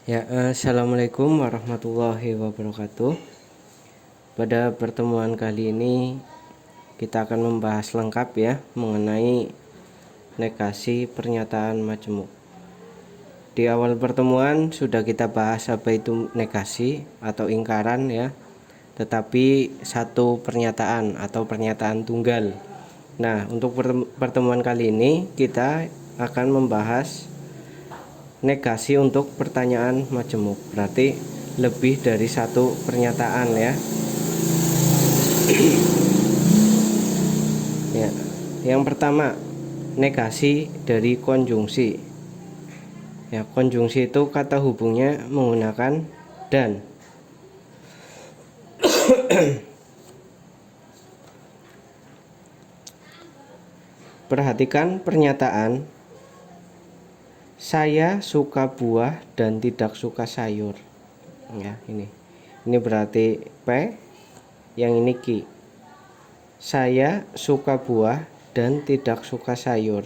Assalamualaikum warahmatullahi wabarakatuh. Pada pertemuan kali ini kita akan membahas lengkap ya mengenai negasi pernyataan majemuk. Di awal pertemuan sudah kita bahas apa itu negasi atau ingkaran ya, tetapi satu pernyataan atau pernyataan tunggal. Nah, untuk pertemuan kali ini kita akan membahas negasi untuk pertanyaan majemuk, berarti lebih dari satu pernyataan ya. Ya, yang pertama negasi dari konjungsi. Ya, konjungsi itu kata hubungnya menggunakan dan. Perhatikan pernyataan saya suka buah dan tidak suka sayur. Ya, ini berarti P, yang ini Q. Saya suka buah dan tidak suka sayur.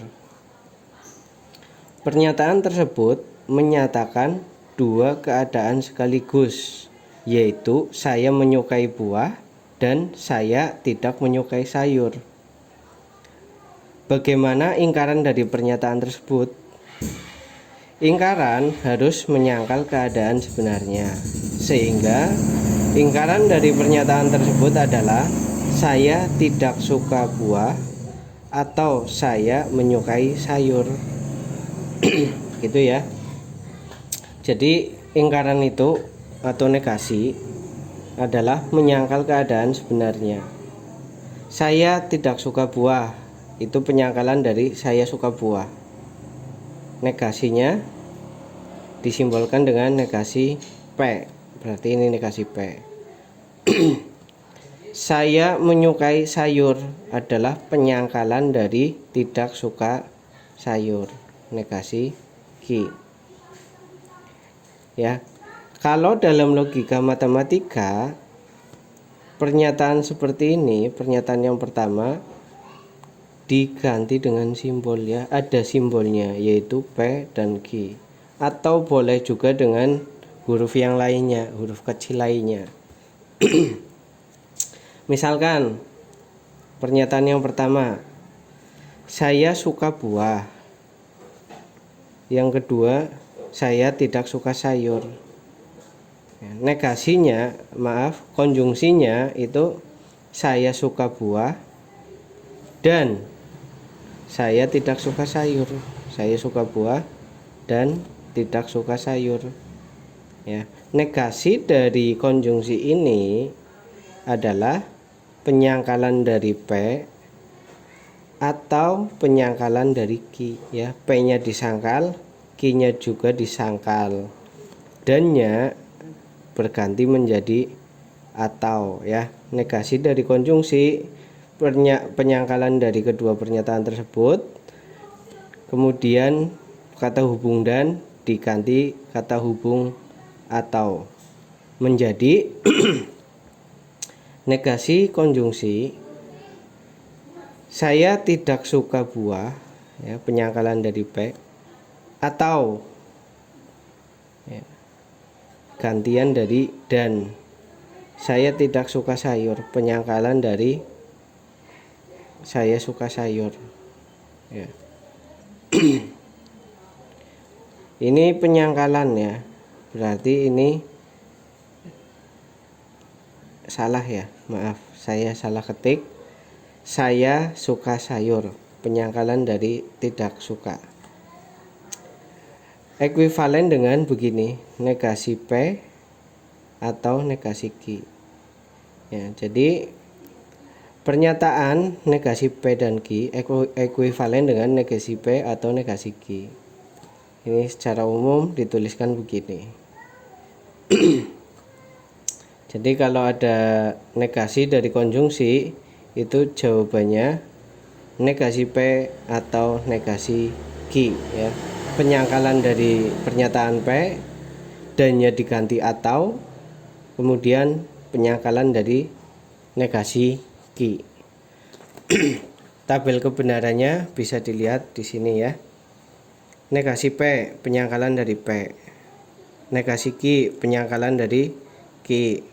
Pernyataan tersebut menyatakan dua keadaan sekaligus, yaitu saya menyukai buah dan saya tidak menyukai sayur. Bagaimana ingkaran dari pernyataan tersebut? Ingkaran harus menyangkal keadaan sebenarnya, sehingga ingkaran dari pernyataan tersebut adalah saya tidak suka buah atau saya menyukai sayur. Gitu ya. Jadi ingkaran itu atau negasi adalah menyangkal keadaan sebenarnya. Saya tidak suka buah, itu penyangkalan dari saya suka buah. Negasinya disimbolkan dengan negasi P, berarti ini negasi P. Saya menyukai sayur adalah penyangkalan dari tidak suka sayur, negasi Q. Ya, kalau dalam logika matematika pernyataan seperti ini, pernyataan yang pertama diganti dengan simbol ya, ada simbolnya yaitu P dan Q, atau boleh juga dengan huruf yang lainnya, huruf kecil lainnya. Misalkan pernyataan yang pertama, saya suka buah. Yang kedua, saya tidak suka sayur. Negasinya, konjungsinya itu saya suka buah dan saya tidak suka sayur. Saya suka buah dan tidak suka sayur. Ya, negasi dari konjungsi ini adalah penyangkalan dari P atau penyangkalan dari Q ya. P-nya disangkal, Q-nya juga disangkal. Dan-nya berganti menjadi atau ya. Negasi dari konjungsi penyangkalan dari kedua pernyataan tersebut, kemudian kata hubung dan diganti kata hubung atau menjadi negasi konjungsi saya tidak suka buah ya, penyangkalan dari P, atau ya, gantian dari dan saya tidak suka sayur, penyangkalan dari saya suka sayur ya. Ini penyangkalan ya, berarti ini salah ya, maaf saya salah ketik. Saya suka sayur, penyangkalan dari tidak suka. Ekuivalen dengan begini, negasi P atau negasi Q ya. Jadi pernyataan negasi P dan Q ekuivalen dengan negasi P atau negasi Q. Ini secara umum dituliskan begini. Jadi kalau ada negasi dari konjungsi itu jawabannya negasi P atau negasi Q ya. Penyangkalan dari pernyataan P dan-nya diganti atau, kemudian penyangkalan dari negasi Q. Tabel kebenarannya bisa dilihat di sini ya. Negasi P, penyangkalan dari P. negasi Ki, penyangkalan dari Ki.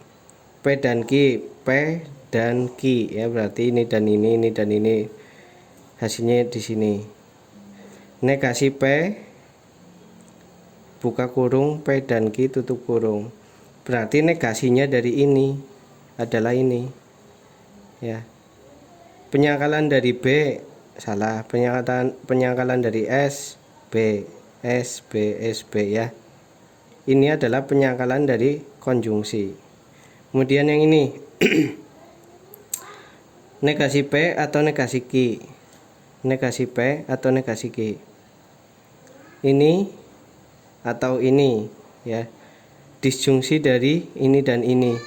P dan Ki, P dan Ki ya, berarti ini dan ini dan ini, hasilnya di sini. Negasi P buka kurung, P dan Ki tutup kurung, berarti negasinya dari ini adalah ini ya. Penyangkalan dari B salah, penyangkalan dari S B, S B, S B ya. Ini adalah penyangkalan dari konjungsi. Kemudian yang ini negasi P atau negasi Ki, negasi P atau negasi Ki, ini atau ini ya, disjungsi dari ini dan ini.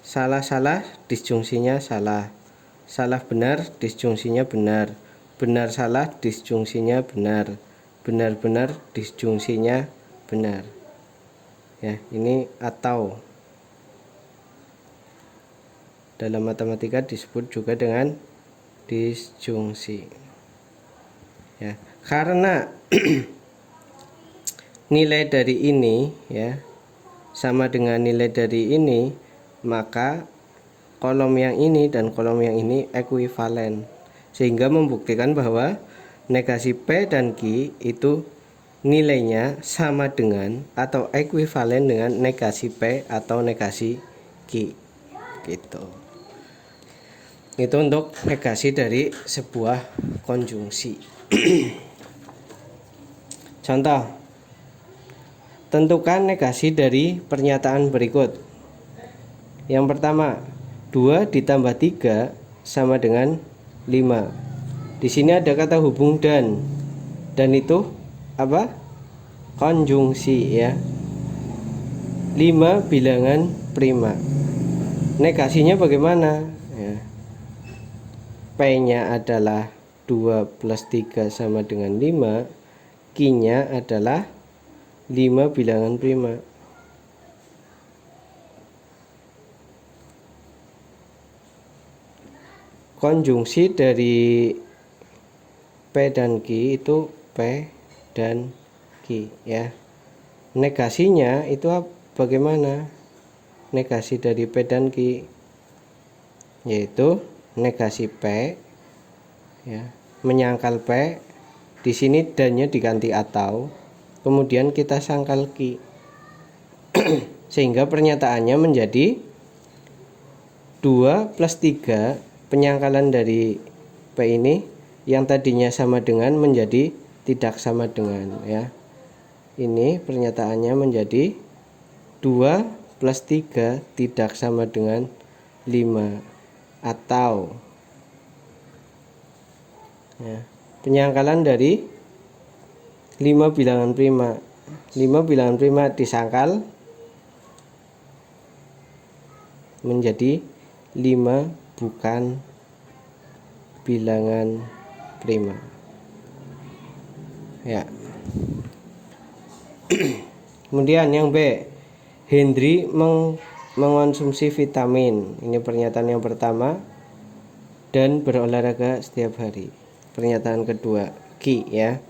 Salah-salah disjungsinya salah, salah benar disjungsinya benar, benar salah disjungsinya benar, benar-benar disjungsinya benar ya. Ini atau dalam matematika disebut juga dengan disjungsi ya, karena nilai dari ini ya sama dengan nilai dari ini, maka kolom yang ini dan kolom yang ini ekuivalen, sehingga membuktikan bahwa negasi P dan Ki itu nilainya sama dengan atau ekuivalen dengan negasi P atau negasi Ki gitu. Itu untuk negasi dari sebuah konjungsi. Contoh, tentukan negasi dari pernyataan berikut. Yang pertama, 2 ditambah 3 sama dengan 5. Di sini ada kata hubung dan itu apa? Konjungsi ya. 5 bilangan prima. Negasinya bagaimana? Ya. P-nya adalah 2 plus 3 sama dengan 5. Q-nya adalah 5 bilangan prima. Konjungsi dari P dan Q itu P dan Q ya. Negasinya itu bagaimana? Negasi dari P dan Q yaitu negasi P ya, menyangkal P, di sini dan-nya diganti atau, kemudian kita sangkal Q sehingga pernyataannya menjadi 2 plus 3, penyangkalan dari P ini yang tadinya sama dengan menjadi tidak sama dengan ya. Ini pernyataannya menjadi 2 plus 3 tidak sama dengan 5 atau ya, penyangkalan dari 5 bilangan prima. 5 bilangan prima disangkal menjadi 5 bukan bilangan prima ya. Kemudian yang B, Hendri mengonsumsi vitamin. Ini pernyataan yang pertama, dan berolahraga setiap hari. Pernyataan kedua, Q ya.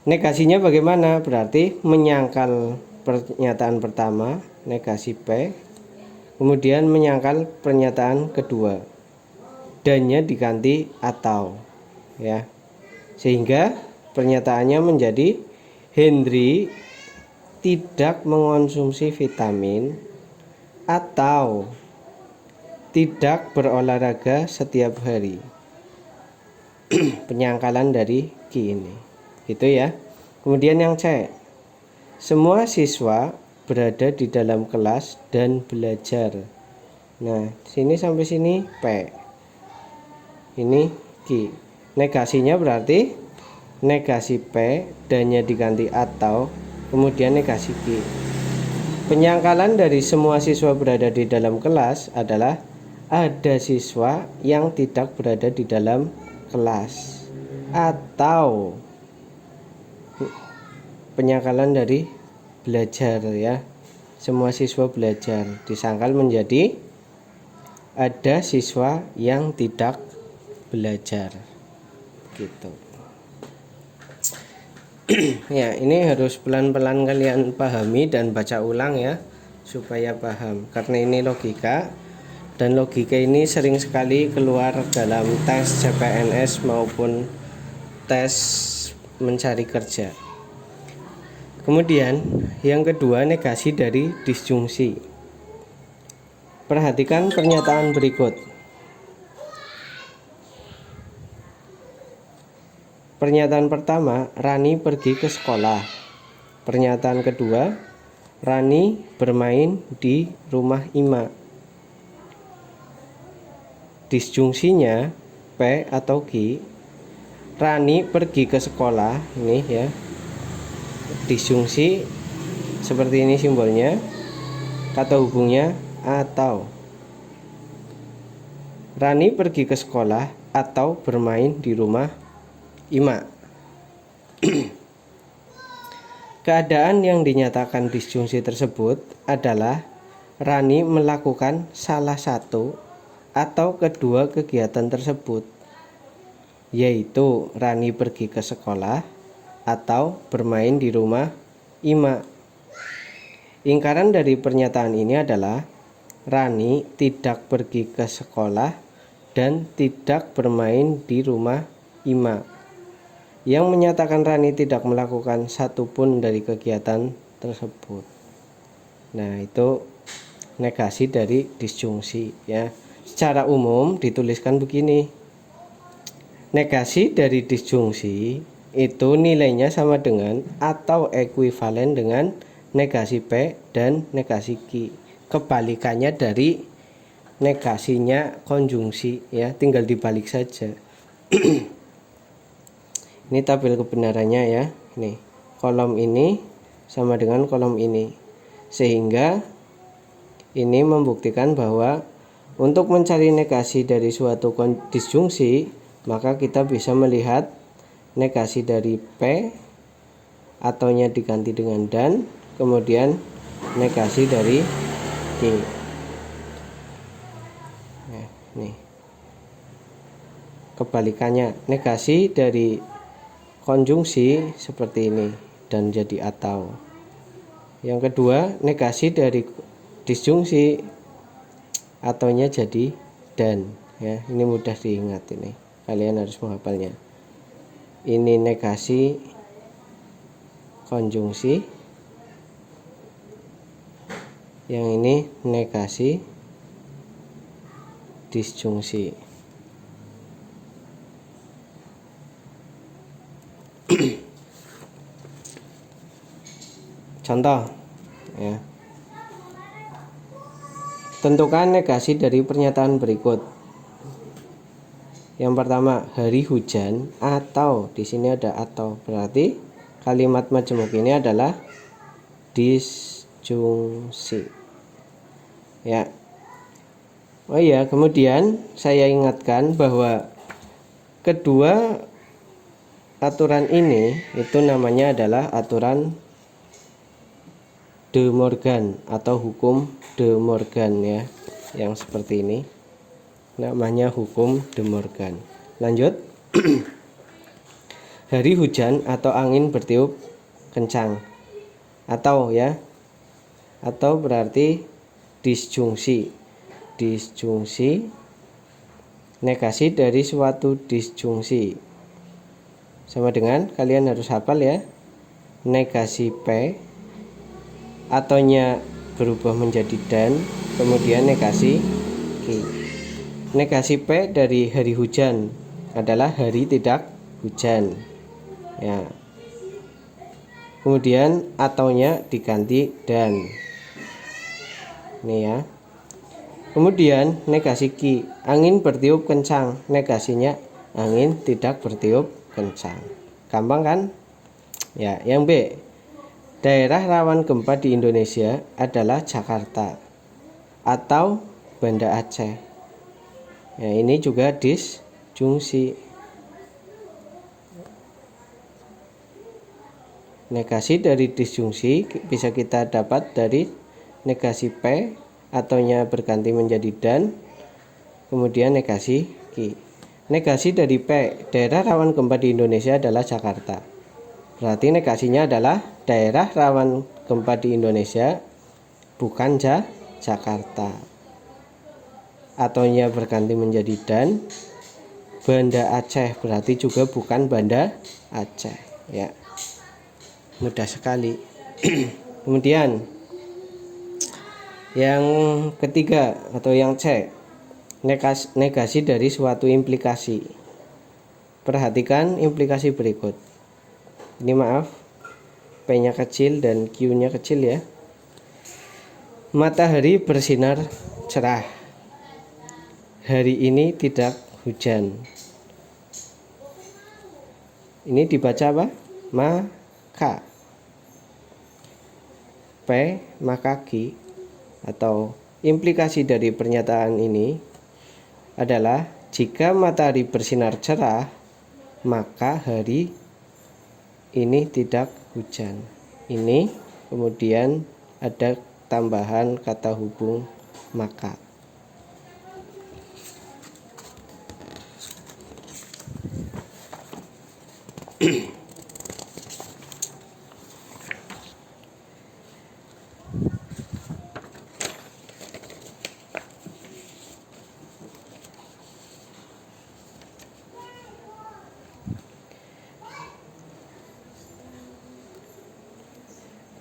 Negasinya bagaimana? Berarti menyangkal pernyataan pertama, negasi P, kemudian menyangkal pernyataan kedua, dan-nya diganti atau ya, sehingga pernyataannya menjadi Hendri tidak mengonsumsi vitamin atau tidak berolahraga setiap hari. Penyangkalan dari Q ini gitu ya. Kemudian yang C, semua siswa berada di dalam kelas dan belajar. Nah, sini sampai sini P, ini Q. Negasinya berarti negasi P, dan-nya diganti atau, kemudian negasi Q. Penyangkalan dari semua siswa berada di dalam kelas adalah ada siswa yang tidak berada di dalam kelas, atau penyangkalan dari belajar ya, semua siswa belajar disangkal menjadi ada siswa yang tidak belajar gitu. Ya, ini harus pelan-pelan kalian pahami dan baca ulang ya, supaya paham. Karena ini logika, dan logika ini sering sekali keluar dalam tes CPNS maupun tes mencari kerja. Kemudian yang kedua, negasi dari disjungsi. Perhatikan pernyataan berikut. Pernyataan pertama, Rani pergi ke sekolah. Pernyataan kedua, Rani bermain di rumah Ima. Disjungsinya P atau Q. Rani pergi ke sekolah, ini ya. Disjungsi seperti ini simbolnya. Kata hubungnya atau. Rani pergi ke sekolah atau bermain di rumah Ima. Keadaan yang dinyatakan disjungsi tersebut adalah Rani melakukan salah satu atau kedua kegiatan tersebut, yaitu Rani pergi ke sekolah atau bermain di rumah Ima. Ingkaran dari pernyataan ini adalah Rani tidak pergi ke sekolah dan tidak bermain di rumah Ima, yang menyatakan Rani tidak melakukan satupun dari kegiatan tersebut. Nah, itu negasi dari disjungsi ya. Secara umum dituliskan begini. Negasi dari disjungsi itu nilainya sama dengan atau ekuivalen dengan negasi P dan negasi Q. Kebalikannya dari negasinya konjungsi ya, tinggal dibalik saja. Ini tabel kebenarannya ya. Nih, kolom ini sama dengan kolom ini. Sehingga ini membuktikan bahwa untuk mencari negasi dari suatu disjungsi, maka kita bisa melihat negasi dari P ataunya diganti dengan dan, kemudian negasi dari Q. Nah, nih. Kebalikannya, negasi dari konjungsi seperti ini dan jadi atau. Yang kedua, negasi dari disjungsi ataunya jadi dan ya. Ini mudah diingat, ini kalian harus menghafalnya. Ini negasi konjungsi, yang ini negasi disjungsi. Contoh ya. Tentukan negasi dari pernyataan berikut. Yang pertama, hari hujan atau, di sini ada atau, berarti kalimat majemuk ini adalah disjungsi. Ya. Oh iya, kemudian saya ingatkan bahwa kedua aturan ini itu namanya adalah aturan De Morgan atau hukum De Morgan ya, yang seperti ini namanya hukum De Morgan. Lanjut. Hari hujan atau angin bertiup kencang atau ya, atau berarti disjungsi. Disjungsi negasi dari suatu disjungsi sama dengan, kalian harus hafal ya, negasi P ataunya berubah menjadi dan, kemudian negasi Q. Negasi P dari hari hujan adalah hari tidak hujan ya. Kemudian ataunya diganti dan, ini ya. Kemudian negasi Q, angin bertiup kencang, negasinya angin tidak bertiup kencang. Gampang kan ya. Yang B, daerah rawan gempa di Indonesia adalah Jakarta atau Banda Aceh. Ya, ini juga disjungsi. Negasi dari disjungsi bisa kita dapat dari negasi P ataunya berganti menjadi dan, kemudian negasi Q. Negasi dari P, daerah rawan gempa di Indonesia adalah Jakarta. Berarti negasinya adalah daerah rawan gempa di Indonesia, bukan Jakarta. Ataunya berganti menjadi dan. Banda Aceh berarti juga bukan Banda Aceh, ya. Mudah sekali. Kemudian yang ketiga atau yang C, negasi dari suatu implikasi. Perhatikan implikasi berikut. Ini maaf, P-nya kecil dan Q-nya kecil ya. Matahari bersinar cerah. Hari ini tidak hujan. Ini dibaca apa? Maka. P maka Q, atau implikasi dari pernyataan ini adalah jika matahari bersinar cerah, maka hari ini tidak hujan. Ini kemudian ada tambahan kata hubung maka.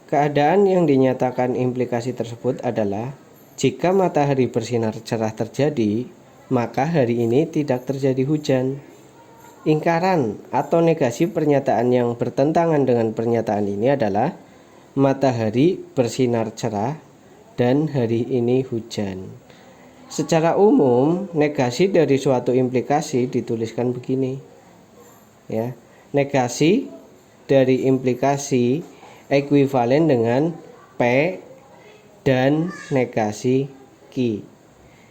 Keadaan yang dinyatakan implikasi tersebut adalah jika matahari bersinar cerah terjadi, maka hari ini tidak terjadi hujan. Ingkaran atau negasi pernyataan yang bertentangan dengan pernyataan ini adalah matahari bersinar cerah dan hari ini hujan. Secara umum, negasi dari suatu implikasi dituliskan begini. Ya, negasi dari implikasi ekuivalen dengan P dan negasi Q.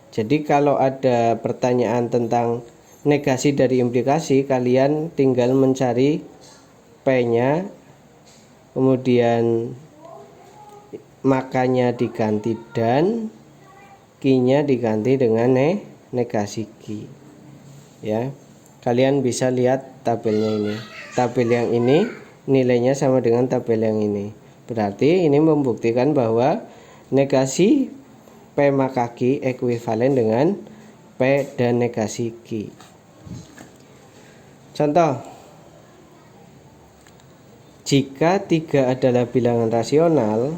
Jadi kalau ada pertanyaan tentang negasi dari implikasi, kalian tinggal mencari P-nya, kemudian makanya diganti dan, Q-nya diganti dengan negasi Q. Ya, kalian bisa lihat tabelnya ini. Tabel yang ini nilainya sama dengan tabel yang ini. Berarti ini membuktikan bahwa negasi P maka Q ekuivalen dengan P dan negasi Q. Contoh, jika 3 adalah bilangan rasional,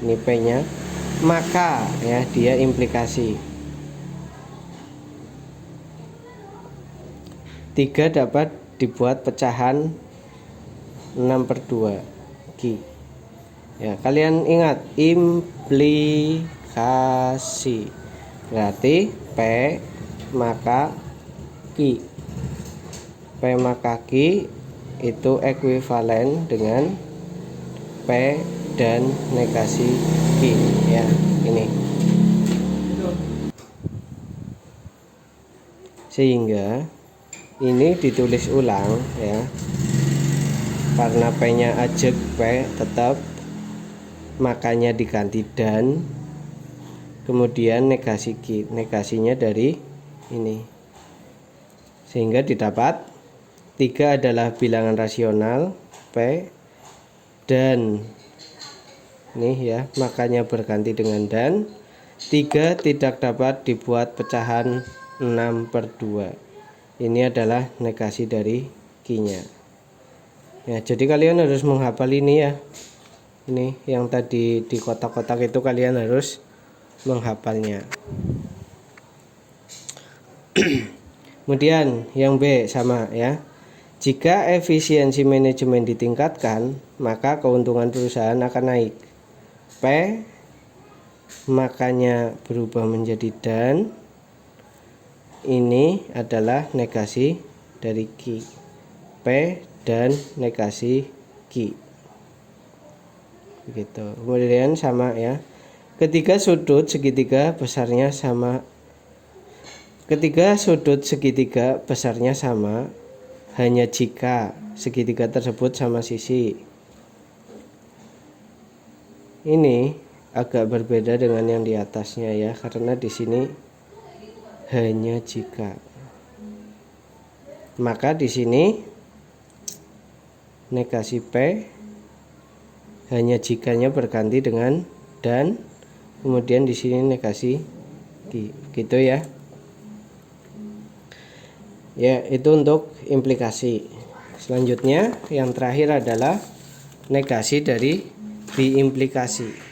ini P-nya, maka ya dia implikasi. 3 dapat dibuat pecahan 6/2 Q. Ya, kalian ingat implikasi berarti P maka Q. P maka Q itu ekuivalen dengan P dan negasi Q, ya. Ini sehingga ini ditulis ulang ya, karena P-nya ajek P tetap, makanya diganti dan, kemudian negasi Q, negasinya dari ini, sehingga didapat 3 adalah bilangan rasional P dan nih ya, makanya berganti dengan dan. 3 tidak dapat dibuat pecahan 6/2. Ini adalah negasi dari Q-nya. Ya, jadi kalian harus menghafal ini ya. Ini yang tadi di kotak-kotak itu kalian harus menghafalnya. Kemudian yang B sama ya. Jika efisiensi manajemen ditingkatkan, maka keuntungan perusahaan akan naik. P makanya berubah menjadi dan. Ini adalah negasi dari Q. P dan negasi Q. Begitu. Kemudian sama ya. Ketika sudut segitiga besarnya sama, hanya jika segitiga tersebut sama sisi. Ini agak berbeda dengan yang di atasnya ya, karena di sini hanya jika. Maka di sini negasi P hanya jikanya berganti dengan dan, kemudian di sini negasi Q, gitu ya. Ya, itu untuk implikasi. Selanjutnya yang terakhir adalah negasi dari biimplikasi.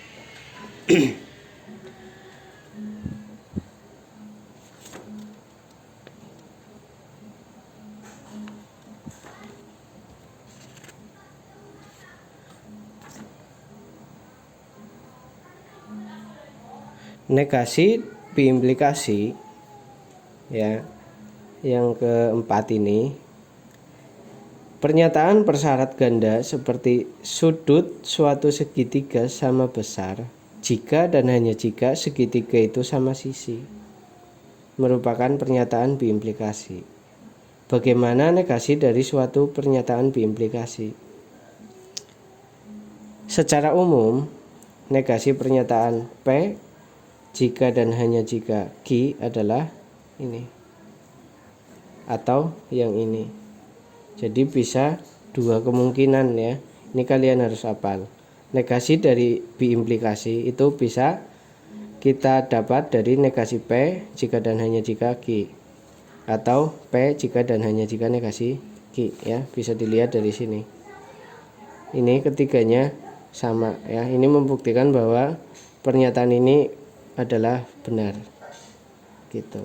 Negasi biimplikasi ya, yang keempat ini, pernyataan persyarat ganda seperti sudut suatu segitiga sama besar jika dan hanya jika segitiga itu sama sisi, merupakan pernyataan biimplikasi. Bagaimana negasi dari suatu pernyataan biimplikasi? Secara umum, negasi pernyataan P jika dan hanya jika Q adalah ini atau yang ini. Jadi bisa dua kemungkinan ya. Ini kalian harus hafal. Negasi dari biimplikasi itu bisa kita dapat dari negasi P jika dan hanya jika Q, atau P jika dan hanya jika negasi Q ya. Bisa dilihat dari sini. Ini ketiganya sama ya. Ini membuktikan bahwa pernyataan ini adalah benar gitu.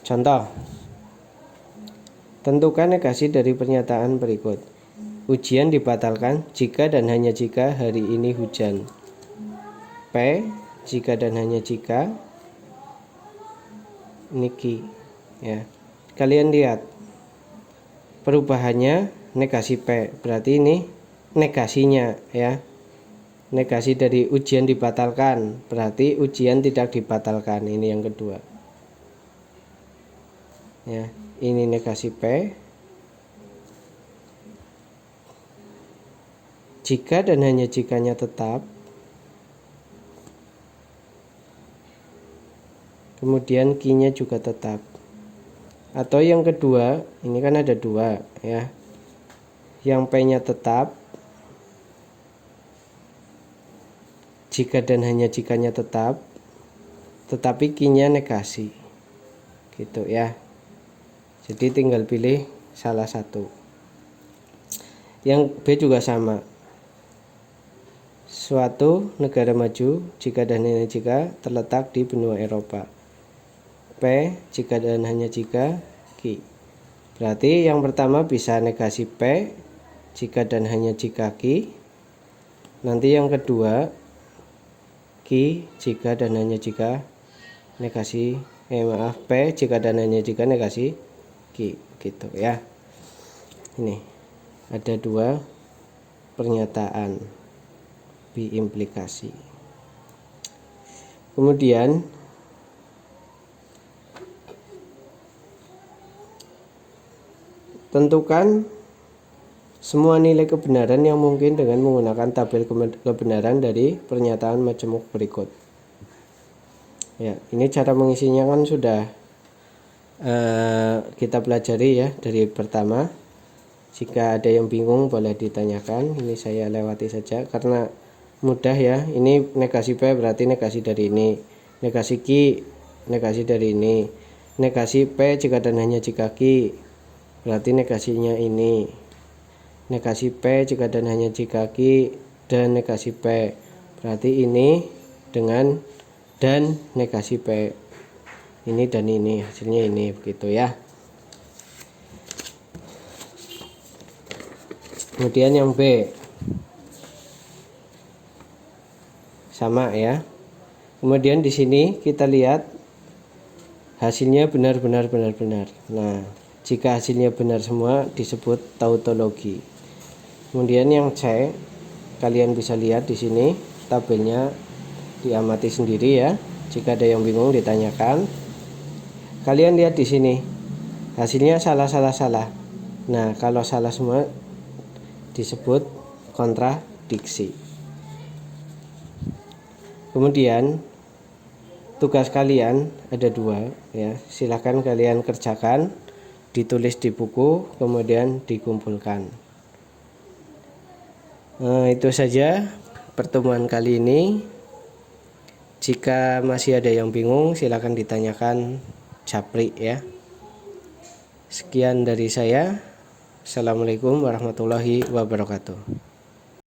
Contoh, tentukan negasi dari pernyataan berikut. Ujian dibatalkan jika dan hanya jika hari ini hujan. P jika dan hanya jika ini Q ya. Kalian lihat perubahannya negasi P, berarti ini negasinya ya. Negasi dari ujian dibatalkan berarti ujian tidak dibatalkan. Ini yang kedua ya. Ini negasi P. Jika dan hanya jikanya tetap, kemudian Q-nya juga tetap. Atau yang kedua, ini kan ada dua ya. Yang P-nya tetap, jika dan hanya jikanya tetap, tetapi Q-nya negasi. Gitu ya. Jadi tinggal pilih salah satu. Yang B juga sama. Suatu negara maju jika dan hanya jika terletak di benua Eropa. P jika dan hanya jika Q. Berarti yang pertama bisa negasi P jika dan hanya jika Q. Nanti yang kedua Q jika dan hanya jika negasi P jika dan hanya jika negasi Q, gitu ya. Ini ada dua pernyataan biimplikasi. Kemudian tentukan semua nilai kebenaran yang mungkin dengan menggunakan tabel kebenaran dari pernyataan majemuk berikut. Ya, ini cara mengisinya kan sudah kita pelajari ya dari pertama. Jika ada yang bingung boleh ditanyakan. Ini saya lewati saja karena mudah ya. Ini negasi P berarti negasi dari ini. Negasi Q negasi dari ini. Negasi P jika dan hanya jika Q berarti negasinya ini. Negasi P jika dan hanya jika Q dan negasi P berarti ini dengan dan negasi P. Ini dan ini hasilnya ini, begitu ya. Kemudian yang B sama ya. Kemudian di sini kita lihat hasilnya benar-benar. Nah, jika hasilnya benar semua disebut tautologi. Kemudian yang C, kalian bisa lihat di sini tabelnya, diamati sendiri ya. Jika ada yang bingung ditanyakan. Kalian lihat di sini hasilnya salah. Nah, kalau salah semua disebut kontradiksi. Kemudian tugas kalian ada 2 ya. Silahkan kalian kerjakan, ditulis di buku, kemudian dikumpulkan. Itu saja pertemuan kali ini. Jika masih ada yang bingung, silahkan ditanyakan Japri ya. Sekian dari saya. Assalamualaikum warahmatullahi wabarakatuh.